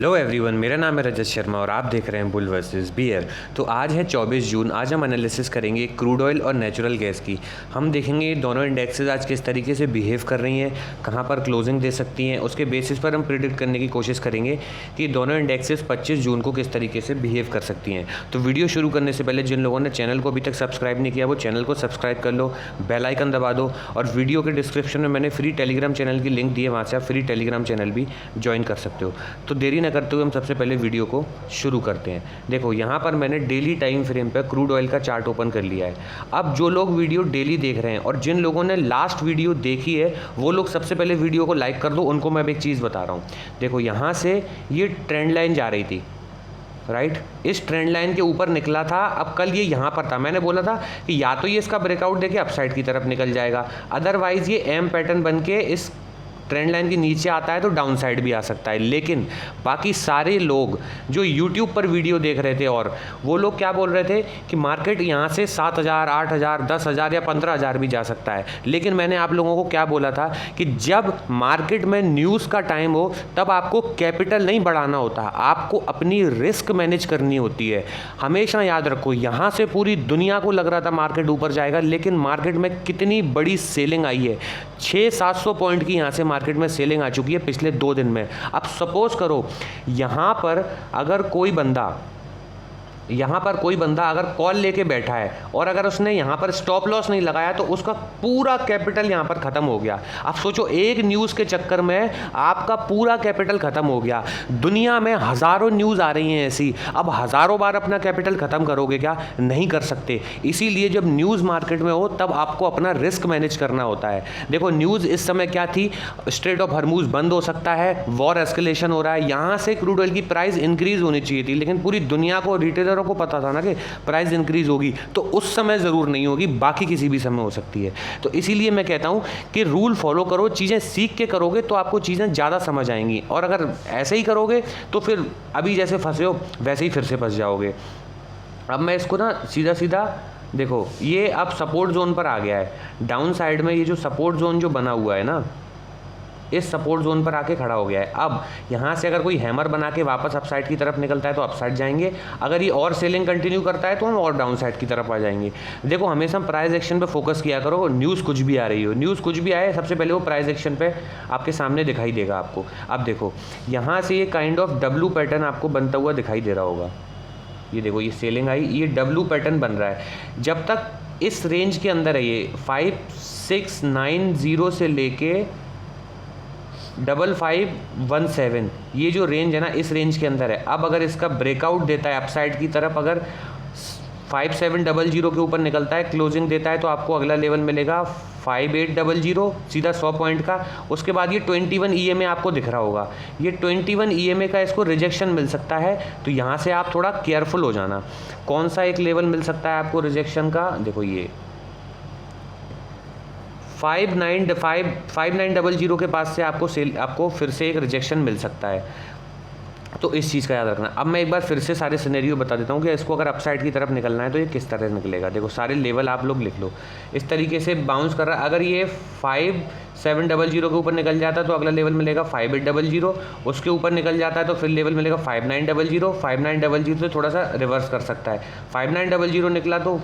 Hello everyone, मेरा नाम है रजत शर्मा और आप देख रहे हैं बुल वर्सेस बियर। तो आज है 24 जून। आज हम एनालिसिस करेंगे क्रूड ऑयल और नेचुरल गैस की। हम देखेंगे दोनों इंडेक्सेस आज किस तरीके से बिहेव कर रही हैं, कहां पर क्लोजिंग दे सकती हैं। उसके बेसिस पर हम प्रिडिक्ट करने की कोशिश करेंगे कि दोनों इंडेक्सेस 25 जून को किस तरीके से बिहेव कर सकती हैं। तो वीडियो शुरू करने से पहले जिन लोगों ने चैनल को अभी तक सब्सक्राइब नहीं किया वो चैनल को सब्सक्राइब कर लो, बेल आइकन दबा दो और वीडियो के डिस्क्रिप्शन में मैंने फ्री टेलीग्राम चैनल की लिंक दी है, वहाँ से आप फ्री टेलीग्राम चैनल भी ज्वाइन कर सकते हो। तो देरी न करते हुए हम सबसे पहले वीडियो को शुरू करते हैं। देखो यहाँ पर मैंने डेली टाइम फ्रेम पे क्रूड ऑयल का चार्ट ओपन कर लिया है। अब जो लोग वीडियो डेली देख रहे हैं और जिन लोगों ने लास्ट वीडियो देखी है वो लोग सबसे पहले वीडियो को लाइक कर दो। उनको मैं अब एक चीज़ बता रहा हूँ। देखो यहाँ से ये ट्रेंड लाइन जा रही थी, राइट इस ट्रेंड लाइन के ऊपर निकला था। अब कल ये यहाँ पर था, मैंने बोला था कि या तो ये इसका ब्रेकआउट देके अपसाइड की तरफ निकल जाएगा, अदरवाइज ये एम पैटर्न बन के इस ट्रेंड लाइन के नीचे आता है तो डाउन साइड भी आ सकता है। लेकिन बाकी सारे लोग जो यूट्यूब पर वीडियो देख रहे थे और वो लोग क्या बोल रहे थे कि मार्केट यहाँ से 7,000, 8,000, 10,000 या 15,000 भी जा सकता है। लेकिन मैंने आप लोगों को क्या बोला था कि जब मार्केट में न्यूज़ का टाइम हो तब आपको कैपिटल नहीं बढ़ाना होता, आपको अपनी रिस्क मैनेज करनी होती है। हमेशा याद रखो, यहाँ से पूरी दुनिया को लग रहा था मार्केट ऊपर जाएगा, लेकिन मार्केट में कितनी बड़ी सेलिंग आई है। 600-700 पॉइंट की यहाँ से मार्केट में सेलिंग आ चुकी है पिछले 2 दिन में। अब सपोज करो यहाँ पर अगर कोई बंदा अगर कॉल लेके बैठा है और अगर उसने यहाँ पर स्टॉप लॉस नहीं लगाया तो उसका पूरा कैपिटल यहाँ पर ख़त्म हो गया। अब सोचो, एक न्यूज़ के चक्कर में आपका पूरा कैपिटल ख़त्म हो गया। दुनिया में हज़ारों न्यूज़ आ रही हैं ऐसी, अब हज़ारों बार अपना कैपिटल ख़त्म करोगे क्या? नहीं कर सकते। इसीलिए जब न्यूज़ मार्केट में हो तब आपको अपना रिस्क मैनेज करना होता है। देखो न्यूज़ इस समय क्या थी, स्ट्रेट ऑफ हॉर्मुज़ बंद हो सकता है, वॉर एस्केलेशन हो रहा है, यहाँ से क्रूड ऑयल की प्राइस इंक्रीज़ होनी चाहिए थी, लेकिन पूरी दुनिया को रिटेलर को पता था ना कि प्राइस इंक्रीज होगी, तो उस समय ज़रूर नहीं होगी, बाकी किसी भी समय हो सकती है। तो इसीलिए मैं कहता हूं कि रूल फॉलो करो, चीज़ें सीख के करोगे तो आपको चीज़ें ज़्यादा समझ आएंगी। और अगर ऐसे ही करोगे तो फिर अभी जैसे फंसे हो वैसे ही फिर से फंस जाओगे। अब मैं इसको ना सीधा सीधा देखो, ये अब सपोर्ट जोन पर आ गया है। डाउन साइड में ये जो सपोर्ट जोन जो बना हुआ है ना, इस सपोर्ट जोन पर आके खड़ा हो गया है। अब यहाँ से अगर कोई हैमर बना के वापस अपसाइड की तरफ निकलता है तो अपसाइड जाएंगे, अगर ये और सेलिंग कंटिन्यू करता है तो हम और डाउन साइड की तरफ आ जाएंगे। देखो हमेशा प्राइस एक्शन पे फोकस किया करो, न्यूज़ कुछ भी आ रही हो, न्यूज़ कुछ भी आए सबसे पहले वो प्राइस एक्शन पे आपके सामने दिखाई देगा आपको। अब देखो यहाँ से ये काइंड ऑफ डब्ल्यू पैटर्न आपको बनता हुआ दिखाई दे रहा होगा। ये देखो ये सेलिंग आई, ये डब्ल्यू पैटर्न बन रहा है। जब तक इस रेंज के अंदर है, ये 5690 से लेके 5517, ये जो रेंज है ना इस रेंज के अंदर है। अब अगर इसका ब्रेकआउट देता है अपसाइड की तरफ, अगर 5700 के ऊपर निकलता है, क्लोजिंग देता है, तो आपको अगला लेवल मिलेगा 5800, सीधा 100 पॉइंट का। उसके बाद ये 21 EMA आपको दिख रहा होगा, ये 21 EMA का इसको रिजेक्शन मिल सकता है। तो यहाँ से आप थोड़ा केयरफुल हो जाना। कौन सा एक लेवल मिल सकता है आपको रिजेक्शन का? देखो ये 5900 के पास से आपको फिर से एक रिजेक्शन मिल सकता है। तो इस चीज़ का याद रखना। अब मैं एक बार फिर से सारे सिनेरियो बता देता हूँ कि इसको अगर अपसाइड की तरफ निकलना है तो ये किस तरह निकलेगा। देखो सारे लेवल आप लोग लिख लो, इस तरीके से बाउंस कर रहा है। अगर ये 5700 के ऊपर निकल जाता है तो अगला लेवल मिलेगा 5800, उसके ऊपर निकल जाता है तो फिर लेवल मिलेगा 5900। 5900 से थोड़ा सा रिवर्स कर सकता है, 5900 निकला तो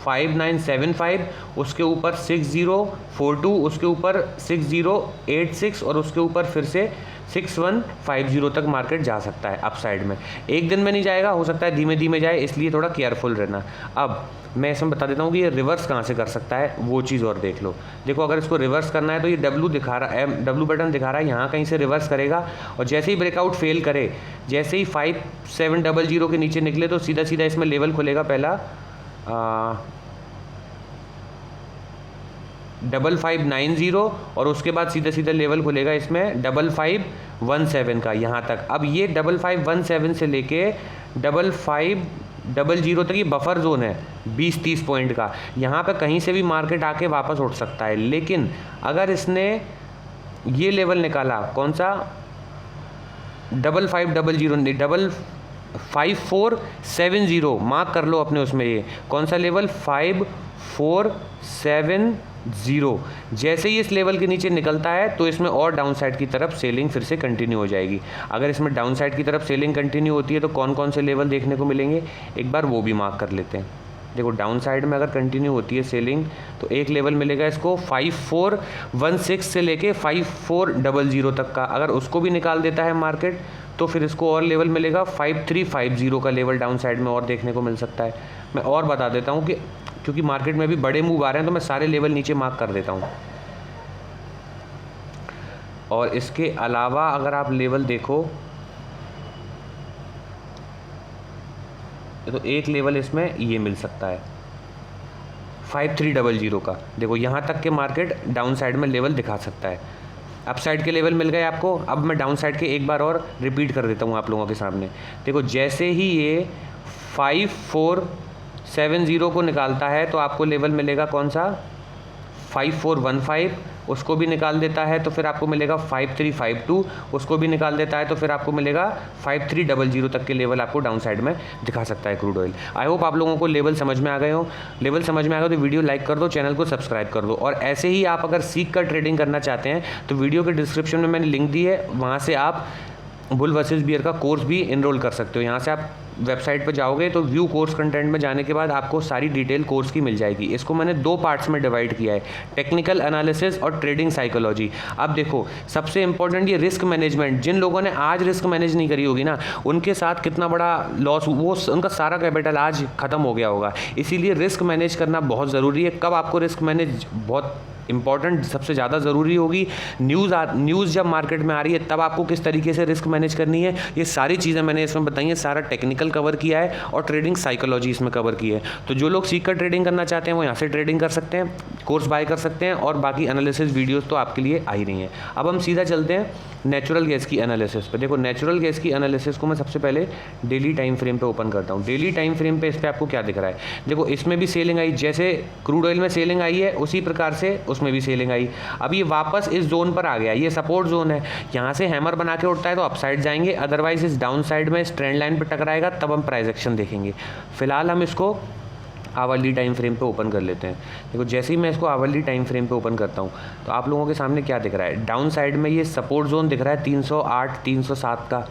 5975, उसके ऊपर 6042, उसके ऊपर 6086 और उसके ऊपर फिर से 6150 तक मार्केट जा सकता है अपसाइड में। एक दिन में नहीं जाएगा, हो सकता है धीमे धीमे जाए, इसलिए थोड़ा केयरफुल रहना। अब मैं इसमें बता देता हूँ कि ये रिवर्स कहाँ से कर सकता है, वो चीज़ और देख लो। देखो अगर इसको रिवर्स करना है तो ये डब्ल्यू दिखा रहा है, डब्ल्यू बटन दिखा रहा है, यहाँ कहीं से रिवर्स करेगा और जैसे ही ब्रेकआउट फेल करे, जैसे ही 5700 के नीचे निकले तो सीधा सीधा इसमें लेवल खुलेगा पहला 5590 और उसके बाद सीधा सीधा लेवल खुलेगा इसमें 5517 का यहाँ तक। अब ये 5517 से लेके 5500 तक ये बफर जोन है 20-30 पॉइंट का। यहाँ पे कहीं से भी मार्केट आके वापस उठ सकता है। लेकिन अगर इसने ये लेवल निकाला, कौन सा 5500 नहीं 5470, मार्क कर लो अपने उसमें, ये कौन सा लेवल 5,470। जैसे ही इस लेवल के नीचे निकलता है तो इसमें और डाउन साइड की तरफ सेलिंग फिर से कंटिन्यू हो जाएगी। अगर इसमें डाउन साइड की तरफ सेलिंग कंटिन्यू होती है तो कौन कौन से लेवल देखने को मिलेंगे, एक बार वो भी मार्क कर लेते हैं। देखो डाउन साइड में अगर कंटिन्यू होती है सेलिंग तो एक लेवल मिलेगा इसको 5,416 से लेके 5,400 तक का। अगर उसको भी निकाल देता है मार्केट तो फिर इसको और लेवल मिलेगा 5,350 का लेवल डाउन साइड में और देखने को मिल सकता है। मैं और बता देता हूँ कि क्योंकि मार्केट में भी बड़े मूव आ रहे हैं तो मैं सारे लेवल नीचे मार्क कर देता हूँ। और इसके अलावा अगर आप लेवल देखो तो एक लेवल इसमें ये मिल सकता है 5,300 का। देखो यहाँ तक के मार्केट डाउन साइड में लेवल दिखा सकता है। अप साइड के लेवल मिल गए आपको। अब मैं डाउन साइड के एक बार और रिपीट कर देता हूँ आप लोगों के सामने। देखो जैसे ही ये 5,470 को निकालता है तो आपको लेवल मिलेगा कौन सा, 5,415। उसको भी निकाल देता है तो फिर आपको मिलेगा 5,352। उसको भी निकाल देता है तो फिर आपको मिलेगा 5,300 तक के लेवल आपको डाउन साइड में दिखा सकता है क्रूड ऑयल। आई होप आप लोगों को लेवल समझ में आ गए हो। लेवल समझ में आ गए तो वीडियो लाइक कर दो, चैनल को सब्सक्राइब कर दो। और ऐसे ही आप अगर सीख कर ट्रेडिंग करना चाहते हैं तो वीडियो के डिस्क्रिप्शन में मैंने लिंक दी है, वहाँ से आप बुल वर्सेस बियर का कोर्स भी इनरोल कर सकते हो। यहाँ से आप वेबसाइट पर जाओगे तो व्यू कोर्स कंटेंट में जाने के बाद आपको सारी डिटेल कोर्स की मिल जाएगी। इसको मैंने 2 पार्ट्स में डिवाइड किया है, टेक्निकल एनालिसिस और ट्रेडिंग साइकोलॉजी। अब देखो सबसे इंपॉर्टेंट ये रिस्क मैनेजमेंट। जिन लोगों ने आज रिस्क मैनेज नहीं करी होगी ना, उनके साथ कितना बड़ा लॉस, वो उनका सारा कैपिटल आज ख़त्म हो गया होगा। इसीलिए रिस्क मैनेज करना बहुत ज़रूरी है। कब आपको रिस्क मैनेज बहुत इंपॉर्टेंट सबसे ज़्यादा ज़रूरी होगी, न्यूज़ जब मार्केट में आ रही है तब आपको किस तरीके से रिस्क मैनेज करनी है, ये सारी चीज़ें मैंने इसमें बताई हैं। सारा टेक्निकल कवर किया है और ट्रेडिंग साइकोलॉजी इसमें कवर की है। तो जो लोग सीख कर ट्रेडिंग करना चाहते हैं वो यहाँ से ट्रेडिंग कर सकते हैं, कोर्स बाय कर सकते हैं, और बाकी एनालिसिस वीडियोज़ तो आपके लिए आ ही रही हैं। अब हम सीधा चलते हैं नेचुरल गैस की एनालिसिस पे। देखो नेचुरल गैस की एनालिसिस को मैं सबसे पहले डेली टाइम फ्रेम पे ओपन करता हूँ। डेली टाइम फ्रेम पे इस पर आपको क्या दिख रहा है, देखो इसमें भी सेलिंग आई, जैसे क्रूड ऑयल में सेलिंग आई है उसी प्रकार से उसमें भी सेलिंग आई। अब ये वापस इस जोन पर आ गया, ये सपोर्ट जोन है, यहाँ से हैमर बना के उठता है तो अपसाइड जाएंगे, अदरवाइज इस डाउन साइड में इस ट्रेंड लाइन पर टकराएगा तब हम प्राइस एक्शन देखेंगे। फिलहाल हम इसको आवरली टाइम फ्रेम पे ओपन कर लेते हैं। देखो जैसे ही मैं इसको आवरली टाइम फ्रेम पे ओपन करता हूँ तो आप लोगों के सामने क्या दिख रहा है, डाउन साइड में ये सपोर्ट जोन दिख रहा है 308 307 का।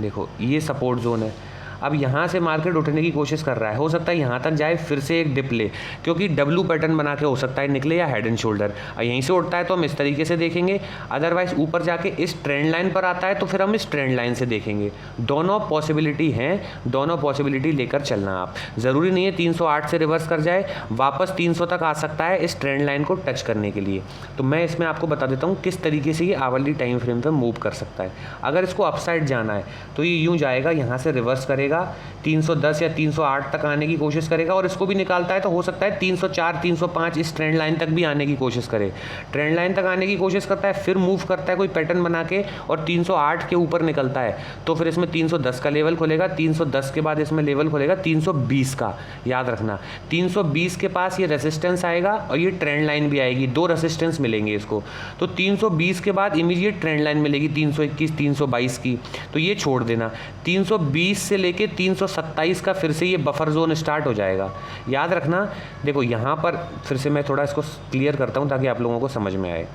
देखो ये सपोर्ट जोन है। अब यहाँ से मार्केट उठने की कोशिश कर रहा है, हो सकता है यहाँ तक जाए फिर से एक डिप ले, क्योंकि डब्लू पैटर्न बना के हो सकता है निकले या हेड एंड शोल्डर। यहीं से उठता है तो हम इस तरीके से देखेंगे, अदरवाइज ऊपर जाके इस ट्रेंड लाइन पर आता है तो फिर हम इस ट्रेंड लाइन से देखेंगे। दोनों पॉसिबिलिटी हैं, दोनों पॉसिबिलिटी लेकर चलना। आप ज़रूरी नहीं है 308 से रिवर्स कर जाए, वापस 300 तक आ सकता है इस ट्रेंड लाइन को टच करने के लिए। तो मैं इसमें आपको बता देता हूँ किस तरीके से ये आवरली टाइम फ्रेम पर मूव कर सकता है। अगर इसको अपसाइड जाना है तो ये यूँ जाएगा, यहाँ से रिवर्स करेगा, 310 या 308 तक आने की कोशिश करेगा, और इसको भी निकालता है तो हो सकता है 304 305 इस ट्रेंड लाइन तक भी आने की कोशिश करे। ट्रेंड लाइन तक आने की कोशिश करता है, फिर मूव करता है कोई पैटर्न बना के और 308 के ऊपर निकलता है तो फिर इसमें 310 का लेवल खुलेगा। 310 के बाद इसमें लेवल खुलेगा 320 का। याद रखना 320 के पास ये रेसिस्टेंस आएगा और ये ट्रेंड लाइन भी आएगी, 2 रेसिस्टेंस मिलेंगे इसको। तो 320 के बाद इमीडिएट ट्रेंड लाइन मिलेगी 321 322 की, तो ये छोड़ देना। 320 से लेके 327 का फिर से ये बफर जोन स्टार्ट हो जाएगा। याद रखना। देखो यहाँ पर फिर से मैं थोड़ा इसको क्लियर करता हूँ ताकि आप लोगों को समझ में आए।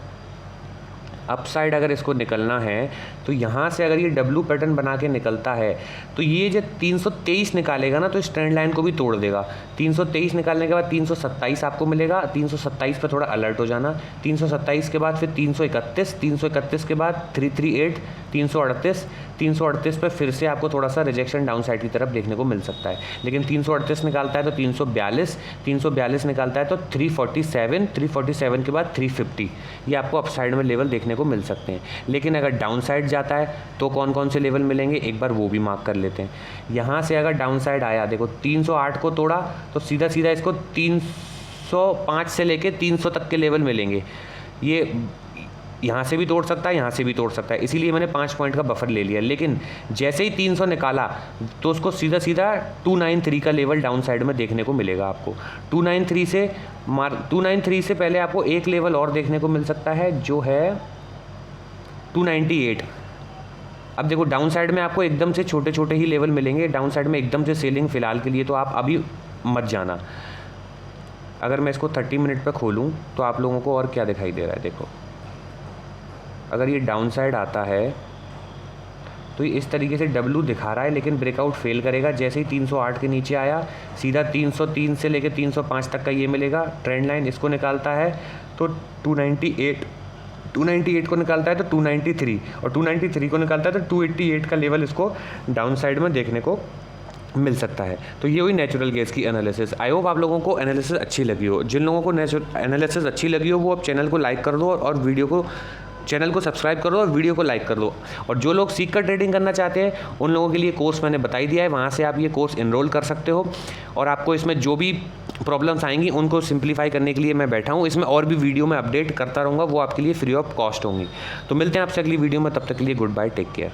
अपसाइड अगर इसको निकलना है तो यहाँ से अगर ये डब्लू पैटर्न बना के निकलता है तो ये जो 323 निकालेगा ना तो इस ट्रेंड लाइन को भी तोड़ देगा। 323 निकालने के बाद 327 आपको मिलेगा। 327 पर थोड़ा अलर्ट हो जाना। 327 के बाद फिर 331, 331 के बाद 338, 338, 338 पर फिर से आपको थोड़ा सा रिजेक्शन डाउन साइड की तरफ देखने को मिल सकता है। लेकिन 338 निकालता है तो 342, 342 निकालता है तो 347, 347 के बाद 350, ये आपको अपसाइड में लेवल देखने को मिल सकते हैं। लेकिन अगर डाउन साइड जाता है तो कौन कौन से लेवल मिलेंगे एक बार वो भी मार्क कर लेते हैं। यहाँ से अगर डाउन साइड आया, देखो 308 को तोड़ा तो सीधा सीधा इसको 305 से लेके 300 तक के लेवल मिलेंगे। ये यहाँ से भी तोड़ सकता है, यहाँ से भी तोड़ सकता है, इसीलिए मैंने 5 पॉइंट का बफर ले लिया। लेकिन जैसे ही 300 निकाला तो उसको सीधा सीधा 293 का लेवल डाउन साइड में देखने को मिलेगा आपको। 293 से पहले आपको एक लेवल और देखने को मिल सकता है जो है 298। अब देखो डाउन साइड में आपको एकदम से छोटे छोटे ही लेवल मिलेंगे, डाउन साइड में एकदम से सेलिंग फिलहाल के लिए तो आप अभी मत जाना। अगर मैं इसको 30 मिनट पे खोलूँ तो आप लोगों को और क्या दिखाई दे रहा है, देखो अगर ये डाउन साइड आता है तो ये इस तरीके से W दिखा रहा है, लेकिन ब्रेकआउट फेल करेगा। जैसे ही 308 के नीचे आया सीधा 303 से लेकर 305 तक का ये मिलेगा। ट्रेंड लाइन इसको निकालता है तो 298 को निकालता है तो 293, और 293 को निकालता है तो 288 का लेवल इसको डाउन साइड में देखने को मिल सकता है। तो ये हुई नेचुरल गैस की एनालिसिस। आई होप आप लोगों को एनालिसिस अच्छी लगी हो। जिन लोगों को एनालिसिस अच्छी लगी हो वो अब चैनल को लाइक कर दो और चैनल को सब्सक्राइब कर दो और वीडियो को लाइक कर दो। और जो लोग सीख कर ट्रेडिंग करना चाहते हैं उन लोगों के लिए कोर्स मैंने बता ही दिया है, वहाँ से आप ये कोर्स इनरोल कर सकते हो। और आपको इसमें जो भी प्रॉब्लम्स आएंगी उनको सिंप्लीफाई करने के लिए मैं बैठा हूँ। इसमें और भी वीडियो में अपडेट करता रहूँगा, वो आपके लिए फ्री ऑफ कॉस्ट होंगी। तो मिलते हैं आपसे अगली वीडियो में, तब तक के लिए गुड बाय, टेक केयर।